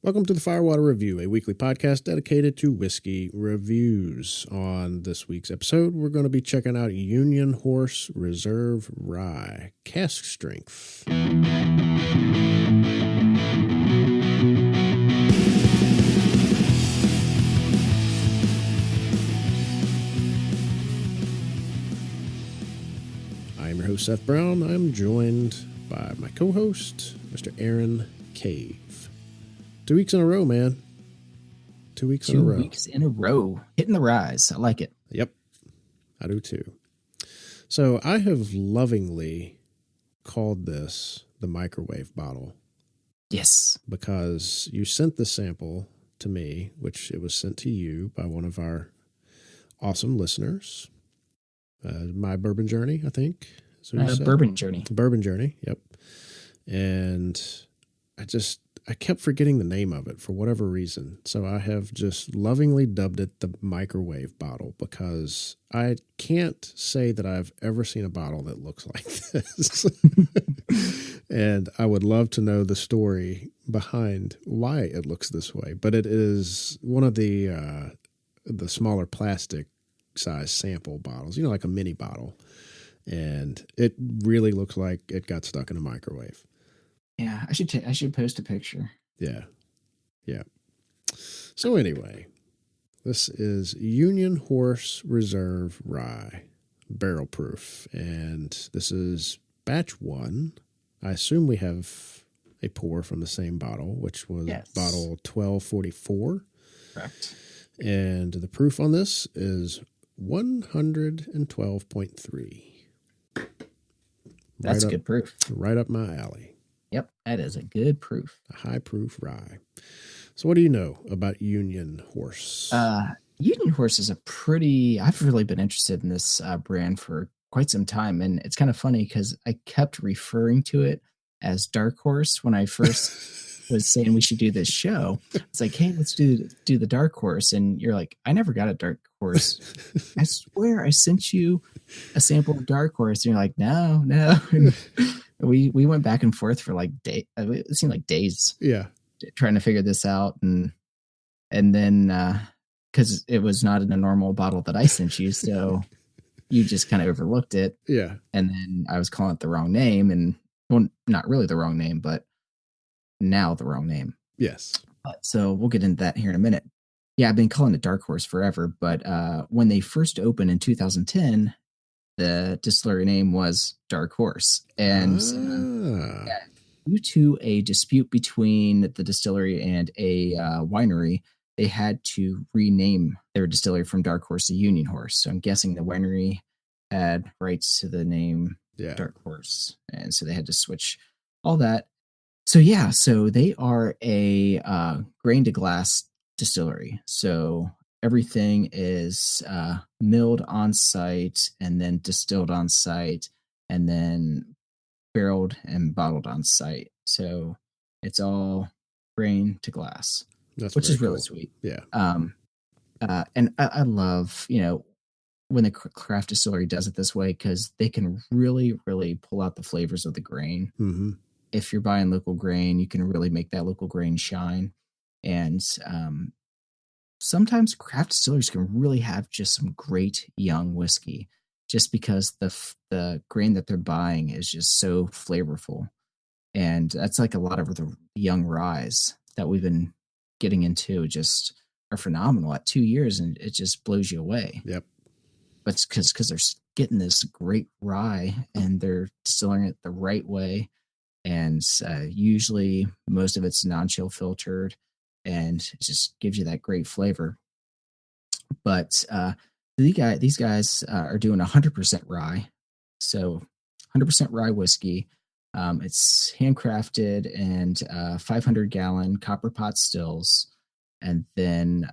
Welcome to the Firewater Review, a weekly podcast dedicated to whiskey reviews. On this week's episode, we're going to be checking out Union Horse Reserve Rye, cask strength. I am your host, Seth Brown. I'm joined by my co-host, Mr. Aaron Cave. 2 weeks in a row, man. 2 weeks in a row. 2 weeks in a row. Hitting the rise. I like it. Yep. I do too. So I have lovingly called this the microwave bottle. Yes. Because you sent the sample to me, which it was sent to you by one of our awesome listeners. My Bourbon Journey, I think. Bourbon Journey. Bourbon Journey, yep. And I kept forgetting the name of it for whatever reason. So I have just lovingly dubbed it the microwave bottle because I can't say that I've ever seen a bottle that looks like this. And I would love to know the story behind why it looks this way. But it is one of the smaller plastic size sample bottles, like a mini bottle. And it really looks like it got stuck in a microwave. Yeah, I should post a picture. Yeah. So anyway, this is Union Horse Reserve Rye, barrel proof, and this is batch 1. I assume we have a pour from the same bottle, which was bottle 1244. Correct. And the proof on this is 112.3. That's good proof. Right up my alley. Yep, that is a good proof. A high proof rye. So what do you know about Union Horse? Union Horse is I've really been interested in this brand for quite some time. And it's kind of funny because I kept referring to it as Dark Horse when I first was saying we should do this show. It's like, hey, let's do the Dark Horse. And you're like, I never got a Dark Horse. I swear I sent you a sample of Dark Horse. And you're like, no. And we went back and forth for like days. It seemed like days. Yeah. Trying to figure this out. And then, because it was not in a normal bottle that I sent you. So you just kind of overlooked it. Yeah. And then I was calling it the wrong name. And well, not really the wrong name, but now the wrong name. Yes. So we'll get into that here in a minute. Yeah, I've been calling it Dark Horse forever. But when they first opened in 2010, the distillery name was Dark Horse. And due to a dispute between the distillery and a winery, they had to rename their distillery from Dark Horse to Union Horse. So I'm guessing the winery had rights to the name Dark Horse. And so they had to switch all that. So they are a grain to glass distillery. So everything is milled on site and then distilled on site and then barreled and bottled on site. So it's all grain to glass, which is really sweet. Yeah. And I love, when the craft distillery does it this way, because they can really, really pull out the flavors of the grain. Mm-hmm. If you're buying local grain, you can really make that local grain shine. And sometimes craft distilleries can really have just some great young whiskey just because the grain that they're buying is just so flavorful. And that's like a lot of the young ryes that we've been getting into just are phenomenal at 2 years, and it just blows you away. Yep. But it's because they're getting this great rye and they're distilling it the right way. And usually most of it's non-chill filtered, and it just gives you that great flavor. But these guys are doing 100% rye. So 100% rye whiskey. It's handcrafted and 500-gallon copper pot stills. And then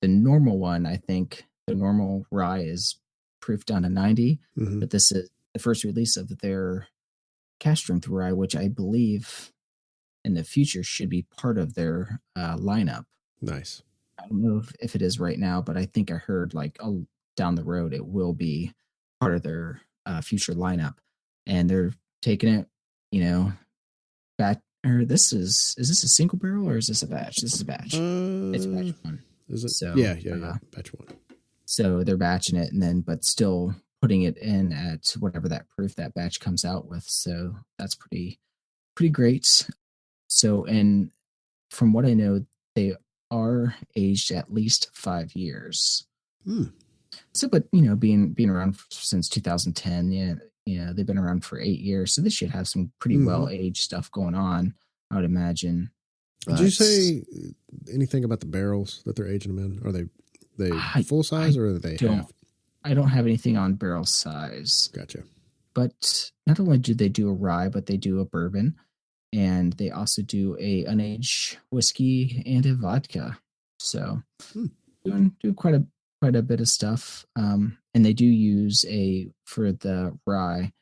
the normal one, I think the normal rye is proofed down to 90. Mm-hmm. But this is the first release of their cask strength rye, which I believe in the future should be part of their lineup. Nice. I don't know if it is right now, but I think I heard down the road it will be part of their future lineup. And they're taking it, or this is this a single barrel or is this a batch? This is a batch. It's batch one. Is it? So Yeah. Batch one. So they're batching it and then, but still putting it in at whatever that proof that batch comes out with. So that's pretty great. So, and from what I know, they are aged at least 5 years. So, but being around since 2010, yeah, they've been around for 8 years, so they should have some pretty well aged stuff going on, I would imagine. Did you say anything about the barrels that they're aging them in? Are they full size or are they half? I don't have anything on barrel size. Gotcha. But not only do they do a rye, but they do a bourbon, and they also do a unaged whiskey and a vodka. So doing quite a bit of stuff. And they do use for the rye,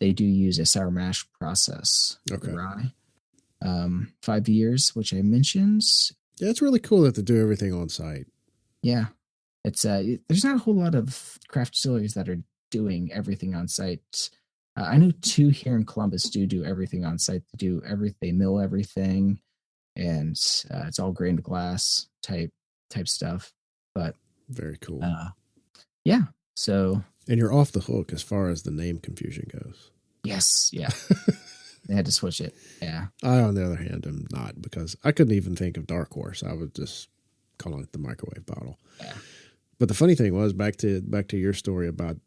they do use a sour mash process. Okay. Rye. 5 years, which I mentioned. Yeah, it's really cool that they do everything on site. Yeah. It's there's not a whole lot of craft distilleries that are doing everything on site. I know 2 here in Columbus do everything on site. They mill everything, and it's all grained glass type stuff. But very cool. Yeah. So. And you're off the hook as far as the name confusion goes. Yes. Yeah. They had to switch it. Yeah. I, on the other hand, am not, because I couldn't even think of Dark Horse. I was just calling it the microwave bottle. Yeah. But the funny thing was, back to your story about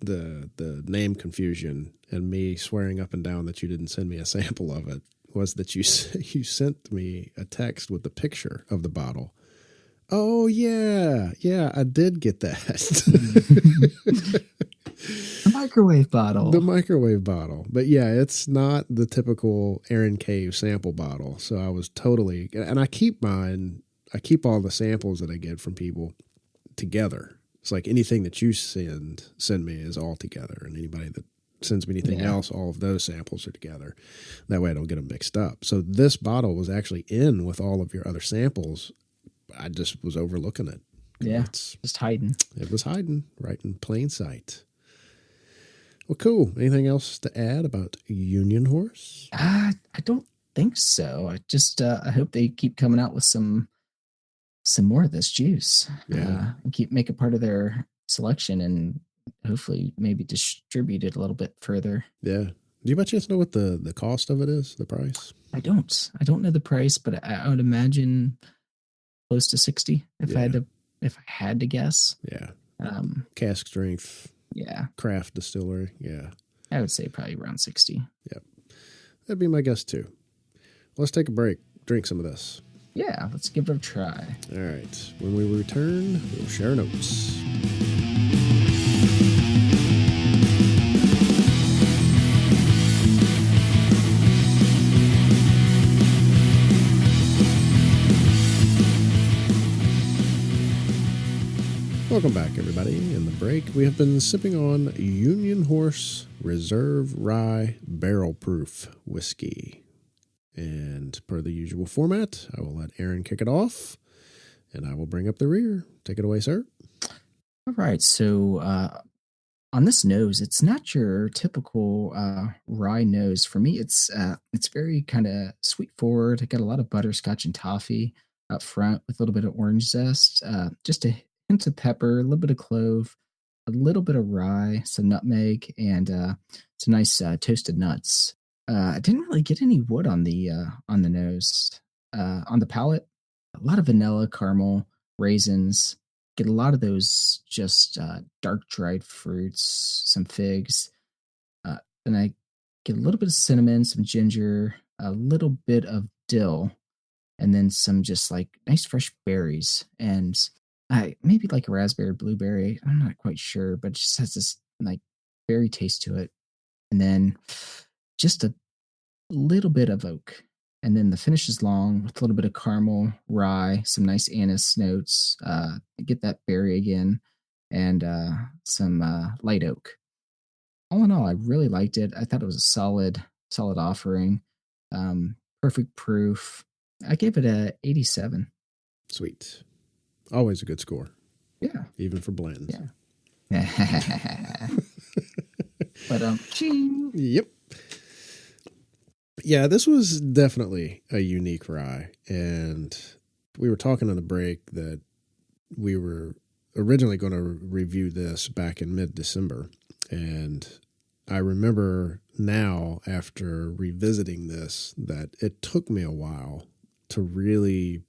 the name confusion and me swearing up and down that you didn't send me a sample of it, was that you sent me a text with the picture of the bottle. Oh yeah, I did get that. The microwave bottle. The microwave bottle. But yeah, it's not the typical Aaron Cave sample bottle. So I was totally, and I keep all the samples that I get from people together. It's like anything that you send me is all together, and anybody that sends me anything else, all of those samples are together. That way I don't get them mixed up. So this bottle was actually in with all of your other samples. I just was overlooking it. Yeah, just hiding. It was hiding right in plain sight. Well, cool. Anything else to add about Union Horse? I don't think so. I just I hope they keep coming out with some more of this juice. Yeah, and make it part of their selection, and hopefully maybe distribute it a little bit further. Yeah. Do you by chance know what the cost of it is? The price? I don't know the price, but I would imagine close to 60 if I had to guess. Yeah. Cask strength. Yeah. Craft distillery. Yeah. I would say probably around 60. Yep. That'd be my guess too. Let's take a break. Drink some of this. Yeah, let's give it a try. All right. When we return, we'll share notes. Welcome back, everybody. In the break, we have been sipping on Union Horse Reserve Rye Barrel Proof Whiskey. And per the usual format, I will let Aaron kick it off, and I will bring up the rear. Take it away, sir. All right. So on this nose, it's not your typical rye nose. For me, it's very kind of sweet forward. I got a lot of butterscotch and toffee up front with a little bit of orange zest, just a hint of pepper, a little bit of clove, a little bit of rye, some nutmeg, and some nice toasted nuts. I didn't really get any wood on the nose. On the palate, a lot of vanilla, caramel, raisins. Get a lot of those just dark dried fruits, some figs. Then I get a little bit of cinnamon, some ginger, a little bit of dill, and then some just like nice fresh berries. And maybe like a raspberry, blueberry. I'm not quite sure, but it just has this like berry taste to it. And then just a little bit of oak. And then the finish is long with a little bit of caramel, rye, some nice anise notes. Get that berry again, and some light oak. All in all, I really liked it. I thought it was a solid offering. Perfect proof. I gave it a 87. Sweet. Always a good score. Yeah. Even for blends. Yeah. But ching. Yep. Yeah, this was definitely a unique rye. And we were talking on the break that we were originally going to review this back in mid-December. And I remember now, after revisiting this, that it took me a while to really,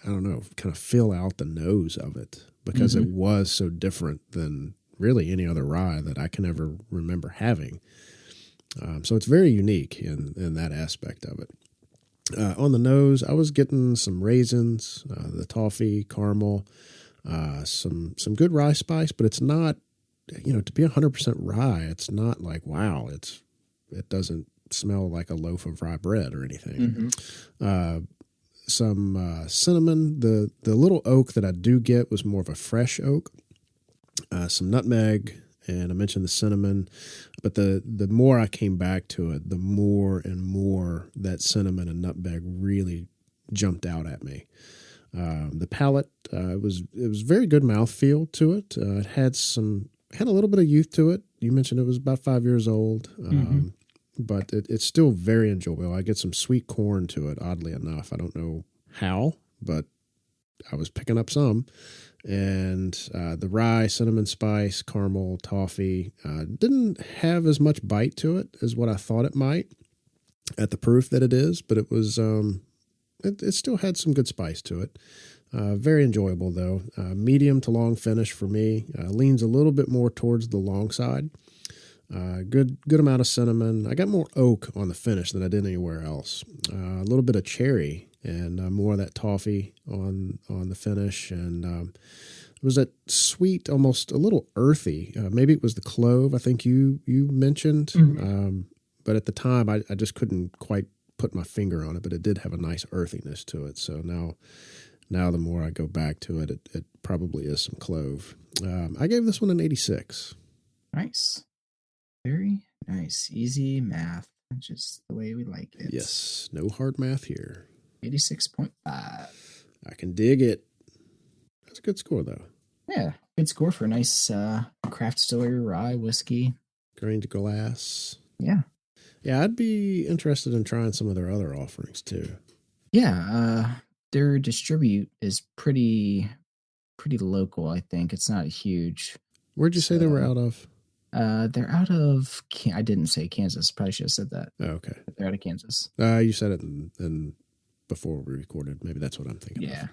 I don't know, kind of fill out the nose of it because it was so different than really any other rye that I can ever remember having. So it's very unique in that aspect of it. On the nose, I was getting some raisins, the toffee, caramel, some good rye spice, but it's not, to be 100% rye, it's not like, wow, it doesn't smell like a loaf of rye bread or anything. Some cinnamon. The little oak that I do get was more of a fresh oak. Some nutmeg, and I mentioned the cinnamon. But the more I came back to it, the more and more that cinnamon and nutmeg really jumped out at me. The palate, it was very good mouthfeel to it. It had a little bit of youth to it. You mentioned it was about 5 years old, but it's still very enjoyable. I get some sweet corn to it, oddly enough. I don't know how, but I was picking up some. And the rye, cinnamon spice, caramel, toffee didn't have as much bite to it as what I thought it might at the proof that it is, but it was it still had some good spice to it. Very enjoyable though. Medium to long finish for me. Leans a little bit more towards the long side. Good amount of cinnamon. I got more oak on the finish than I did anywhere else. A little bit of cherry and more of that toffee on the finish, and it was that sweet, almost a little earthy. Maybe it was the clove. I think you mentioned, but at the time I just couldn't quite put my finger on it. But it did have a nice earthiness to it. So now the more I go back to it, it probably is some clove. I gave this one an 86. Nice. Very nice. Easy math. Just the way we like it. Yes. No hard math here. 86.5. I can dig it. That's a good score, though. Yeah. Good score for a nice craft distillery rye whiskey. Grained glass. Yeah. Yeah, I'd be interested in trying some of their other offerings, too. Yeah. Their distribute is pretty local, I think. It's not huge. Where'd you say they were out of? They're out of, I didn't say Kansas. Probably should have said that. Oh, okay. They're out of Kansas. You said it in before we recorded. Maybe that's what I'm thinking of.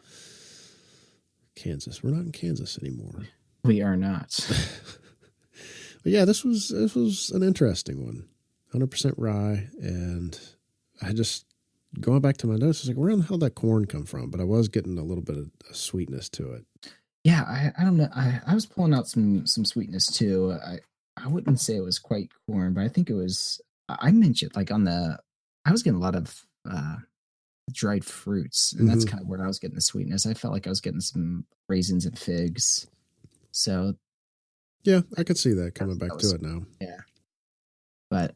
Kansas. We're not in Kansas anymore. We are not. But yeah, this was an interesting one. 100% rye, and I just, going back to my notes, I was like, where the hell did that corn come from? But I was getting a little bit of sweetness to it. Yeah, I don't know. I was pulling out some sweetness too. I wouldn't say it was quite corn, but I think it was. I mentioned like I was getting a lot of dried fruits, and that's kind of where I was getting the sweetness. I felt like I was getting some raisins and figs. So, yeah, I could see that coming back to it now. Yeah, but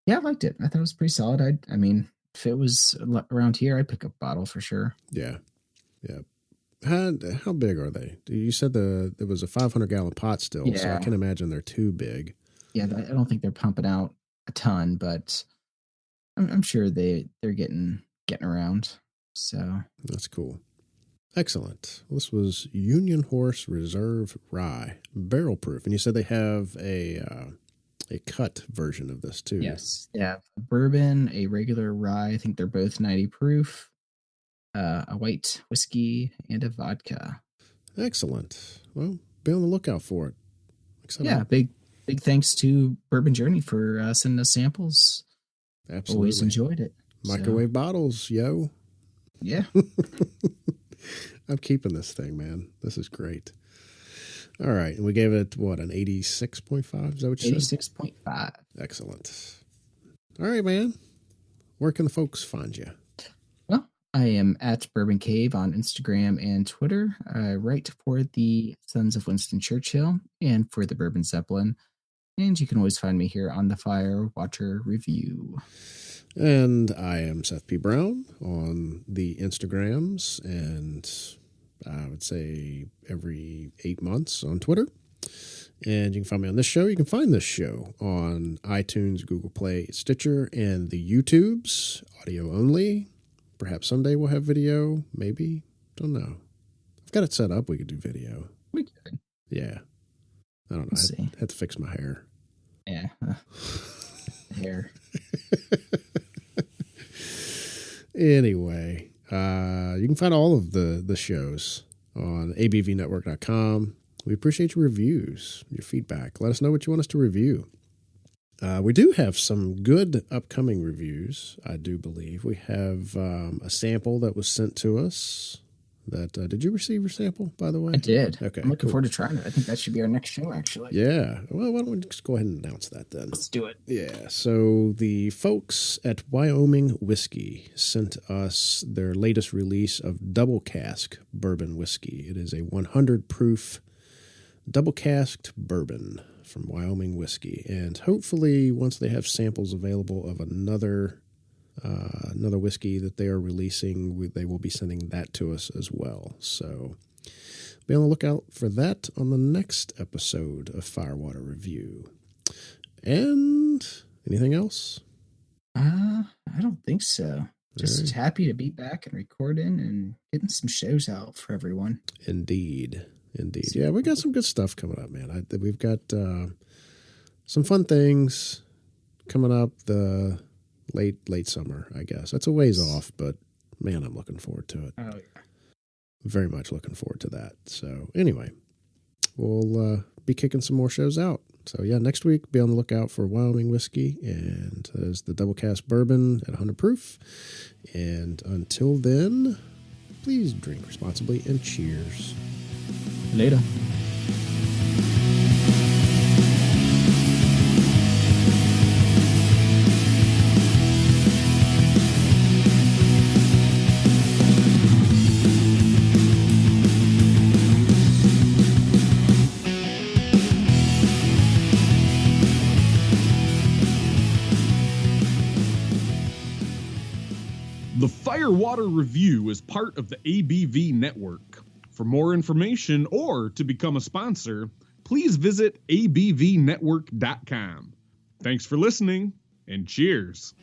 yeah, I liked it. I thought it was pretty solid. I mean, if it was around here, I'd pick up a bottle for sure. Yeah. How big are they? You said it was a 500-gallon pot still, so I can imagine they're too big. Yeah, I don't think they're pumping out a ton, but I'm sure they're getting around. So that's cool. Excellent. This was Union Horse Reserve Rye, barrel proof, and you said they have a cut version of this too. Yes, yeah, a bourbon, a regular rye. I think they're both 90 proof. A white whiskey, and a vodka. Excellent. Well, be on the lookout for it. Excited. Yeah, big thanks to Bourbon Journey for sending us samples. Absolutely. Always enjoyed it. Microwave bottles, yo. Yeah. I'm keeping this thing, man. This is great. All right. And we gave it, what, an 86.5? Is that what you said? 86.5. Excellent. All right, man. Where can the folks find you? I am at Bourbon Cave on Instagram and Twitter. I write for the Sons of Winston Churchill and for the Bourbon Zeppelin. And you can always find me here on the Fire Watcher Review. And I am Seth P. Brown on the Instagrams, and I would say every 8 months on Twitter. And you can find me on this show. You can find this show on iTunes, Google Play, Stitcher, and the YouTubes, audio only. Perhaps someday we'll have video. Maybe. Don't know. I've got it set up. We could do video. We could. Yeah. I don't know. I had to fix my hair. Yeah. Hair. Anyway, you can find all of the shows on abvnetwork.com. We appreciate your reviews, your feedback. Let us know what you want us to review. We do have some good upcoming reviews, I do believe. We have a sample that was sent to us. Did you receive your sample, by the way? I did. Okay, I'm looking forward to trying it. I think that should be our next show, actually. Yeah. Well, why don't we just go ahead and announce that then? Let's do it. Yeah. So the folks at Wyoming Whiskey sent us their latest release of Double Cask Bourbon Whiskey. It is a 100 proof double casked bourbon from Wyoming Whiskey. And hopefully once they have samples available of another whiskey that they are releasing, they will be sending that to us as well. So be on the lookout for that on the next episode of Firewater Review. And anything else? I don't think so. Just happy to be back and recording and getting some shows out for everyone. Indeed. Yeah, we got some good stuff coming up, man. We've got some fun things coming up the late summer, I guess. That's a ways off, but man, I'm looking forward to it. Oh, yeah. Very much looking forward to that. So anyway, we'll be kicking some more shows out. So yeah, next week, be on the lookout for Wyoming Whiskey, and there's the Double Cask Bourbon at 100 proof. And until then, please drink responsibly and cheers. Later. The Firewater Review is part of the ABV Network. For more information or to become a sponsor, please visit abvnetwork.com. Thanks for listening, and cheers.